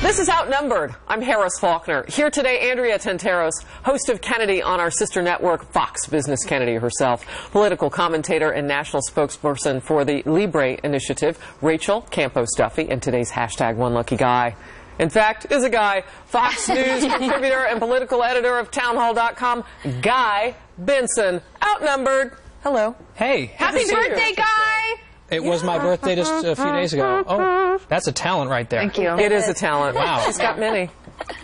This is Outnumbered. I'm Harris Faulkner. Here today, Andrea Tantaros, host of Kennedy on our sister network, Fox Business Kennedy herself, political commentator and national spokesperson for the LIBRE Initiative, Rachel Campos-Duffy, and today's hashtag One Lucky Guy. In fact, is a guy, Fox News contributor and political editor of townhall.com, Guy Benson. Outnumbered. Hello. Hey. Happy birthday, Guy! It was my birthday just a few days ago. Oh, that's a talent right there. Thank you. It is a talent. Wow. She's got many.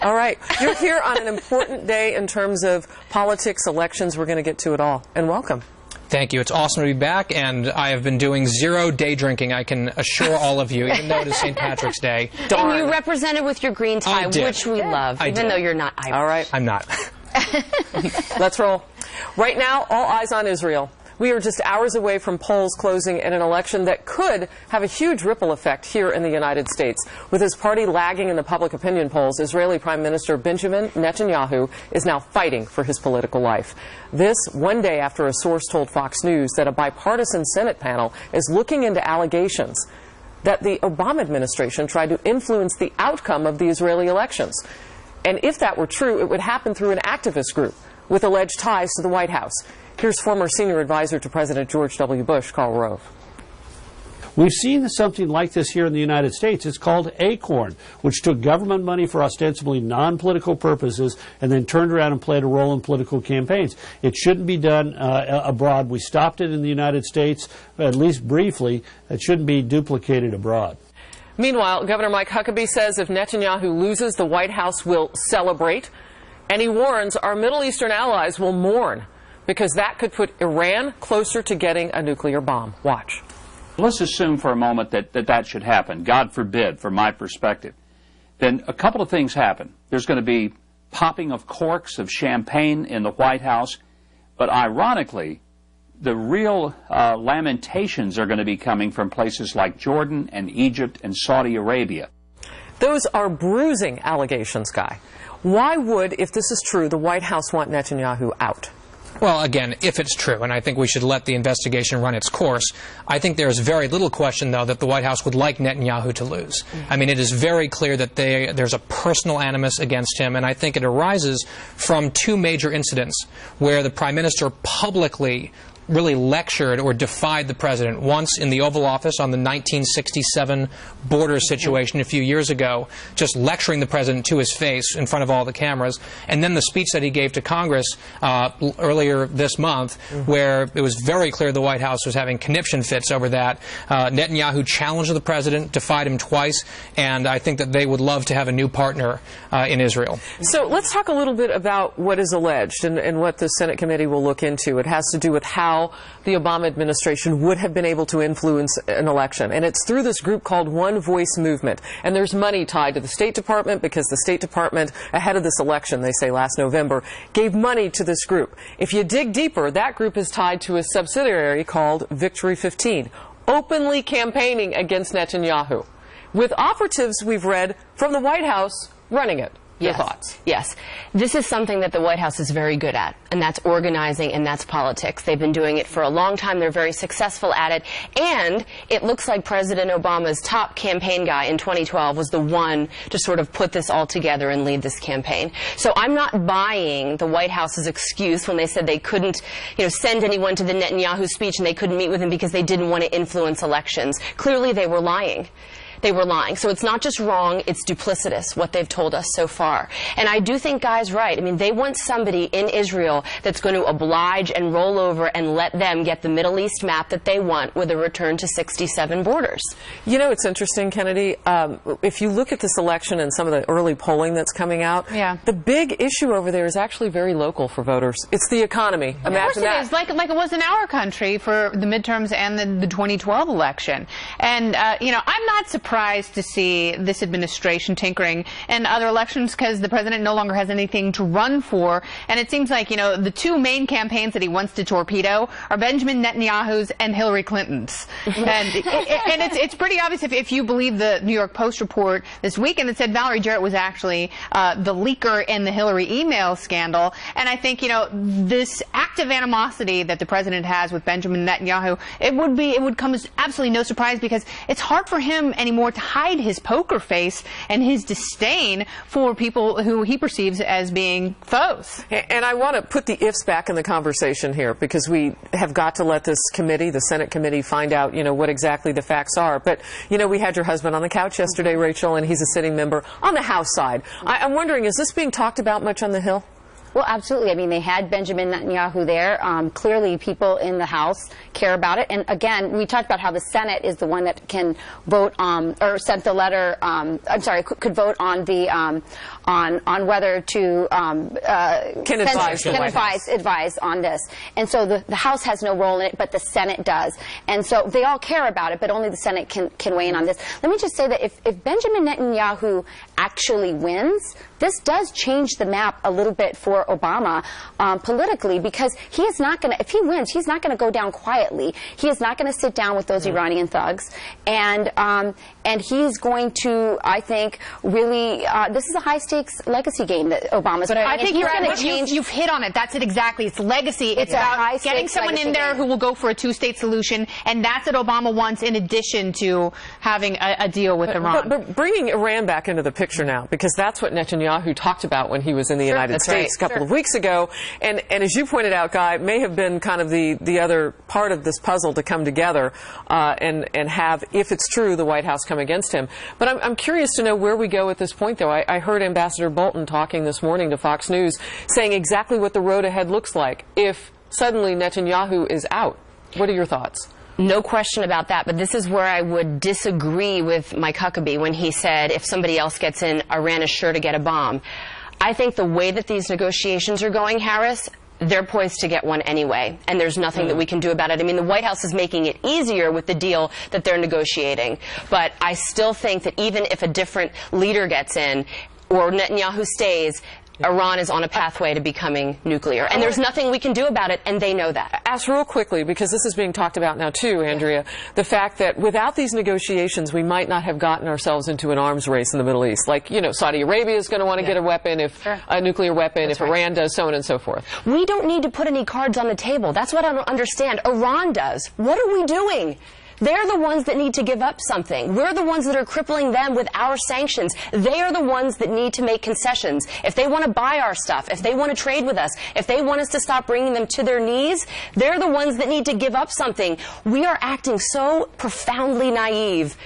All right. You're here on an important day in terms of politics, elections. We're going to get to it all. And welcome. Thank you. It's awesome to be back, and I have been doing zero day drinking, I can assure all of you, even though it is St. Patrick's Day. Darn. And you represented with your green tie, which we love, even though you're not Irish. All right. I'm not. Let's roll. Right now, all eyes on Israel. We are just hours away from polls closing in an election that could have a huge ripple effect here in the United States. With his party lagging in the public opinion polls, Israeli Prime Minister Benjamin Netanyahu is now fighting for his political life. This one day after a source told Fox News that a bipartisan Senate panel is looking into allegations that the Obama administration tried to influence the outcome of the Israeli elections. And if that were true, it would happen through an activist group with alleged ties to the White House. Here's former senior advisor to President George W. Bush, Karl Rove. We've seen something like this here in the United States. It's called ACORN, which took government money for ostensibly non-political purposes and then turned around and played a role in political campaigns. It shouldn't be done abroad. We stopped it in the United States, at least briefly. It shouldn't be duplicated abroad. Meanwhile, Governor Mike Huckabee says if Netanyahu loses, the White House will celebrate. And he warns our Middle Eastern allies will mourn, because that could put Iran closer to getting a nuclear bomb. Watch. Let's assume for a moment that should happen, God forbid, from my perspective. Then a couple of things happen. There's going to be popping of corks of champagne in the White House, but ironically, the real lamentations are going to be coming from places like Jordan and Egypt and Saudi Arabia. Those are bruising allegations, Guy. Why would, if this is true, the White House want Netanyahu out? Well, again, if it's true, and I think we should let the investigation run its course, I think there is very little question, though, that the White House would like Netanyahu to lose. I mean, it is very clear that there's a personal animus against him, and I think it arises from two major incidents where the Prime Minister publicly really lectured or defied the president. Once in the Oval Office on the 1967 border situation a few years ago, just lecturing the president to his face in front of all the cameras, and then the speech that he gave to Congress earlier this month, where it was very clear the White House was having conniption fits over that. Netanyahu challenged the president, defied him twice, and I think that they would love to have a new partner in Israel. So let's talk a little bit about what is alleged and what the Senate committee will look into. It has to do with how the Obama administration would have been able to influence an election. And it's through this group called One Voice Movement. And there's money tied to the State Department because the State Department, ahead of this election, they say last November, gave money to this group. If you dig deeper, that group is tied to a subsidiary called Victory 15, openly campaigning against Netanyahu, with operatives we've read from the White House running it. Your thoughts? Yes. This is something that the White House is very good at, and that's organizing and that's politics. They've been doing it for a long time. They're very successful at it. And it looks like President Obama's top campaign guy in 2012 was the one to sort of put this all together and lead this campaign. So I'm not buying the White House's excuse when they said they couldn't, send anyone to the Netanyahu speech and they couldn't meet with him because they didn't want to influence elections. Clearly they were lying. They were lying. So it's not just wrong, it's duplicitous, what they've told us so far. And I do think Guy's right. I mean, they want somebody in Israel that's going to oblige and roll over and let them get the Middle East map that they want with a return to 67 borders. You know, it's interesting, Kennedy. If you look at this election and some of the early polling that's coming out, the big issue over there is actually very local for voters. It's the economy. Imagine that. Of course it is, like it was in our country for the midterms and the 2012 election. And, I'm not surprised to see this administration tinkering in other elections because the president no longer has anything to run for. And it seems like, the two main campaigns that he wants to torpedo are Benjamin Netanyahu's and Hillary Clinton's. And it's pretty obvious if you believe the New York Post report this weekend that said Valerie Jarrett was actually the leaker in the Hillary email scandal. And I think, this active animosity that the president has with Benjamin Netanyahu, it would come as absolutely no surprise because it's hard for him anymore more to hide his poker face and his disdain for people who he perceives as being foes. And I want to put the ifs back in the conversation here, because we have got to let this committee, the Senate committee, find out, what exactly the facts are. But, we had your husband on the couch yesterday, Rachel, and he's a sitting member on the House side. I'm wondering, is this being talked about much on the Hill? Well, absolutely. I mean, they had Benjamin Netanyahu there. Clearly, people in the House care about it. And again, we talked about how the Senate is the one that can vote or sent the letter. Could vote on the on whether to advise on this. And so the House has no role in it, but the Senate does. And so they all care about it, but only the Senate can weigh in on this. Let me just say that if Benjamin Netanyahu actually wins, this does change the map a little bit for Obama politically, because he is not going to, if he wins, he's not going to go down quietly. He is not going to sit down with those Iranian thugs, and he's going to, I think, really, this is a high-stakes legacy game that Obama's playing. I think you've hit on it. That's it exactly. It's legacy. It's about getting someone in there who will go for a two-state solution, and that's what Obama wants, in addition to having a deal with Iran. But bringing Iran back into the picture now, because that's what Netanyahu talked about when he was in the United States a couple of weeks ago, and as you pointed out, Guy, may have been kind of the other part of this puzzle to come together and have, if it's true, the White House come against him. But I'm curious to know where we go at this point, though. I heard Ambassador Bolton talking this morning to Fox News, saying exactly what the road ahead looks like if suddenly Netanyahu is out. What are your thoughts? No question about that, but this is where I would disagree with Mike Huckabee when he said if somebody else gets in, Iran is sure to get a bomb. I think the way that these negotiations are going, Harris, they're poised to get one anyway, and there's nothing that we can do about it. I mean, the White House is making it easier with the deal that they're negotiating, but I still think that even if a different leader gets in or Netanyahu stays, Iran is on a pathway to becoming nuclear, and there's nothing we can do about it, and they know that. Ask real quickly, because this is being talked about now too, Andrea, the fact that without these negotiations, we might not have gotten ourselves into an arms race in the Middle East. Like, Saudi Arabia is going to want to get a weapon, a nuclear weapon, if Iran does, so on and so forth. We don't need to put any cards on the table. That's what I don't understand. Iran does. What are we doing? They're the ones that need to give up something. We're the ones that are crippling them with our sanctions. They are the ones that need to make concessions. If they want to buy our stuff, if they want to trade with us, if they want us to stop bringing them to their knees, they're the ones that need to give up something. We are acting so profoundly naive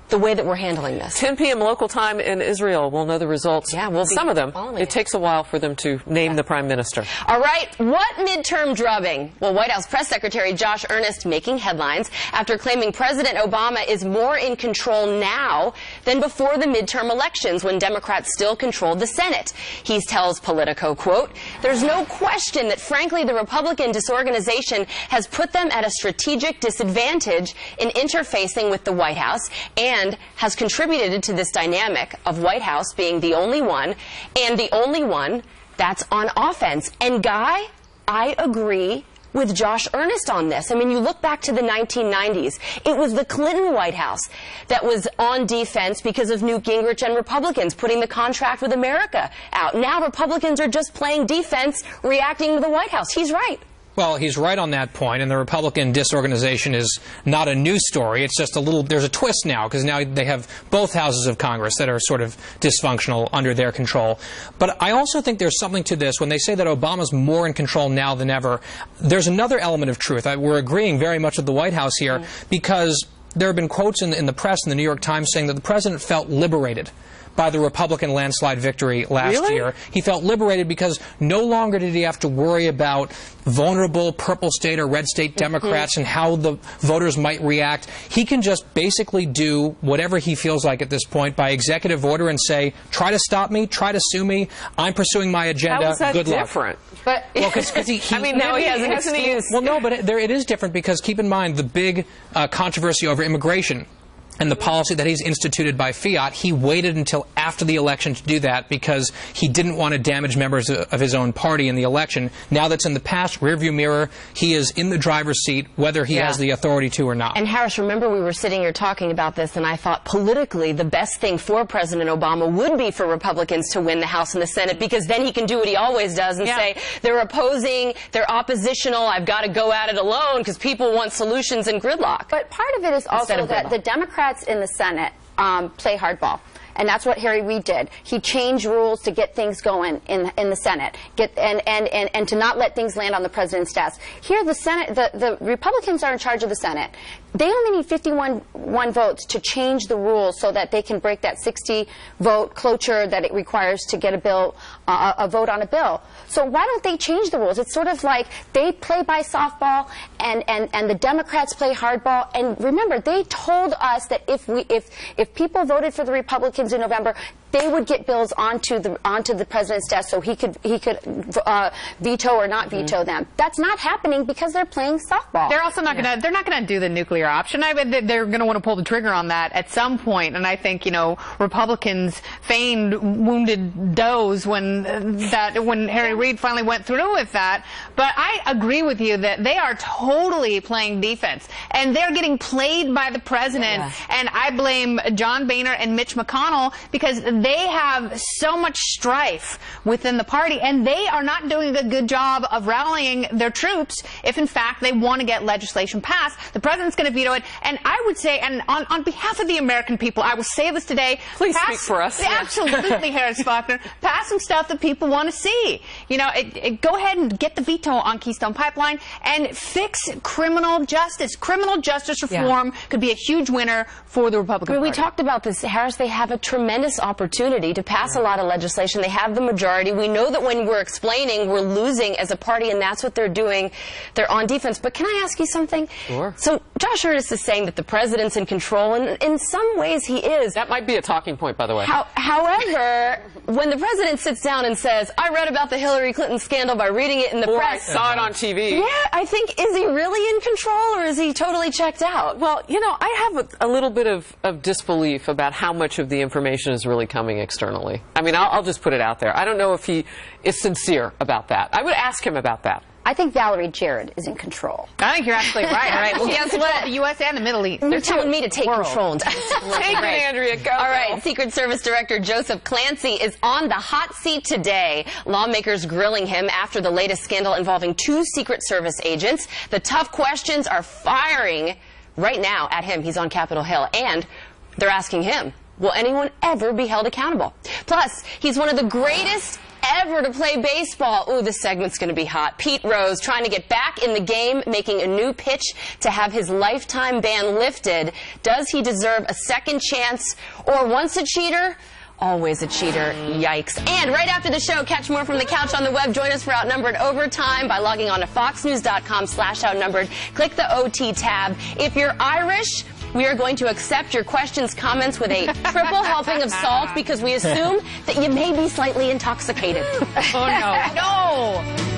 the way that we're handling this. 10 p.m. local time in Israel. We'll know the results. Yeah, we'll some of them. It takes a while for them to name the prime minister. All right, what midterm drubbing? Well, White House Press Secretary Josh Earnest making headlines after claiming President Obama is more in control now than before the midterm elections when Democrats still controlled the Senate. He tells Politico, quote, "There's no question that, frankly, the Republican disorganization has put them at a strategic disadvantage in interfacing with the White House and has contributed to this dynamic of White House being the only one, and the only one that's on offense." And Guy, I agree with Josh Earnest on this. I mean, you look back to the 1990s. It was the Clinton White House that was on defense because of Newt Gingrich and Republicans putting the contract with America out. Now Republicans are just playing defense, reacting to the White House. He's right. Well, he's right on that point, and the Republican disorganization is not a new story. It's just there's a twist now, because now they have both houses of Congress that are sort of dysfunctional under their control. But I also think there's something to this. When they say that Obama's more in control now than ever, there's another element of truth. We're agreeing very much with the White House here, because there have been quotes in the press, in the New York Times, saying that the president felt liberated by the Republican landslide victory last year. He felt liberated because no longer did he have to worry about vulnerable purple state or red state Democrats and how the voters might react. He can just basically do whatever he feels like at this point by executive order and say, try to stop me, try to sue me, I'm pursuing my agenda, How is that good different? Luck. Well, because he I mean, now he has an excuse. Well, no, but it is different because keep in mind the big controversy over immigration and the policy that he's instituted by fiat. He waited until after the election to do that because he didn't want to damage members of his own party in the election. Now that's in the past, rearview mirror, he is in the driver's seat whether he has the authority to or not. And Harris, remember we were sitting here talking about this, and I thought politically the best thing for President Obama would be for Republicans to win the House and the Senate, because then he can do what he always does and say, they're opposing, they're oppositional, I've got to go at it alone because people want solutions and gridlock. But part of it is also that the Democrats Democrats in the Senate play hardball. And that's what Harry Reid did. He changed rules to get things going in the Senate, and to not let things land on the president's desk. Here, the Senate, the Republicans are in charge of the Senate. They only need 51 votes to change the rules so that they can break that 60-vote cloture that it requires to get a bill, a vote on a bill. So why don't they change the rules? It's sort of like they play by softball, and the Democrats play hardball. And remember, they told us that if people voted for the Republicans in November, they would get bills onto the president's desk so he could veto or not veto them. That's not happening because they're playing softball. They're also not going to. They're not going to do the nuclear option. I mean, they're going to want to pull the trigger on that at some point. And I think, you know, Republicans feigned wounded does when Harry Reid finally went through with that. But I agree with you that they are totally playing defense, and they're getting played by the president. Yeah. And I blame John Boehner and Mitch McConnell because they have so much strife within the party, and they are not doing a good job of rallying their troops if, in fact, they want to get legislation passed. The president's going to veto it. And I would say, and on behalf of the American people, I will say this today. Please speak for us. Absolutely, Harris Faulkner. Pass some stuff that people want to see. You know, go ahead and get the veto on Keystone Pipeline and fix criminal justice. Criminal justice reform could be a huge winner for the Republican Party. We talked about this, Harris. They have a tremendous opportunity to pass a lot of legislation. They have the majority. We know that when we're explaining, we're losing as a party, and that's what they're doing. They're on defense. But can I ask you something? Sure. So Josh Ernest is saying that the president's in control, and in some ways he is. That might be a talking point, by the way. However, when the president sits down and says, I read about the Hillary Clinton scandal by reading it in the press. I saw it on TV. Yeah, I think, is he really in control, or is he totally checked out? Well, you know, I have a little bit of disbelief about how much of the information is really coming externally. I mean, I'll just put it out there. I don't know if he is sincere about that. I would ask him about that. I think Valerie Jarrett is in control. I think you're absolutely right. All right. Well, guess what? The U.S. and the Middle East. They're telling me to take control. Take it, Andrea. Go. All right. Secret Service Director Joseph Clancy is on the hot seat today. Lawmakers grilling him after the latest scandal involving 2 Secret Service agents. The tough questions are firing right now at him. He's on Capitol Hill. And they're asking him, will anyone ever be held accountable? Plus, he's one of the greatest ever to play baseball. Ooh, this segment's going to be hot. Pete Rose trying to get back in the game, making a new pitch to have his lifetime ban lifted. Does he deserve a second chance? Or once a cheater, always a cheater. Yikes. And right after the show, catch more from the couch on the web. Join us for Outnumbered Overtime by logging on to foxnews.com/outnumbered. Click the OT tab. If you're Irish, we are going to accept your questions, comments with a triple helping of salt because we assume that you may be slightly intoxicated. Oh, no. No!